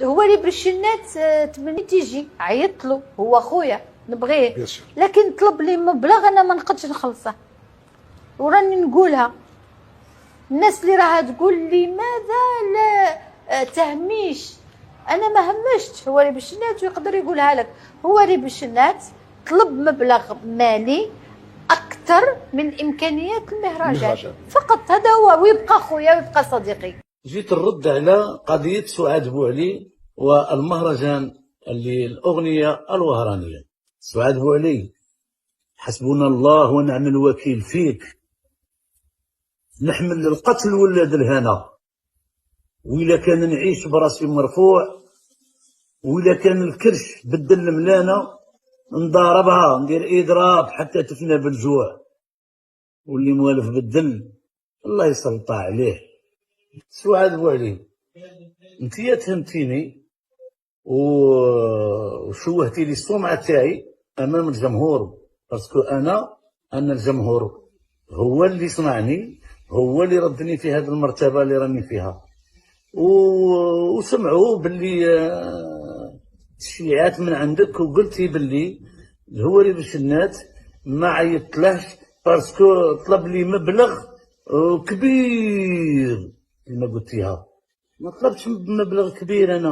هو اللي بالشنات تمني تيجي عيطت له، هو خويا نبغيه، لكن طلب لي مبلغ انا ما نقدش نخلصه، وراني نقولها. الناس اللي راها تقول لي ماذا لا تهميش، انا ما همشت. هو اللي بالشنات يقدر يقولها لك، هو اللي بالشنات طلب مبلغ مالي اكثر من امكانيات المهرجان فقط، هذا هو. ويبقى خويا ويبقى صديقي. جيت نرد على قضية سعاد بوعلي والمهرجان اللي الأغنية الوهرانية. سعاد بوعلي، حسبنا الله ونعم الوكيل فيك، نحمل القتل ولاد الهنا، وإلا كان نعيش براسي مرفوع، وإلا كان الكرش بدل ملانة نضاربها ندير إضراب حتى تفنى بالجوع، واللي موالف بالدل الله يسلط عليه. سعاد بوعلي، انتيا تهمتيني وشوهتي لي السمعة تاعي امام الجمهور، باسكو انا الجمهور هو اللي صنعني، هو اللي ردني في هذه المرتبة اللي راني فيها. وسمعوا باللي تشيعات من عندك، وقلتي باللي الهوري بالشنات ما عيطتلهش باسكو طلب لي مبلغ كبير كما قلتيها. ما طلبتش مبلغ كبير انا.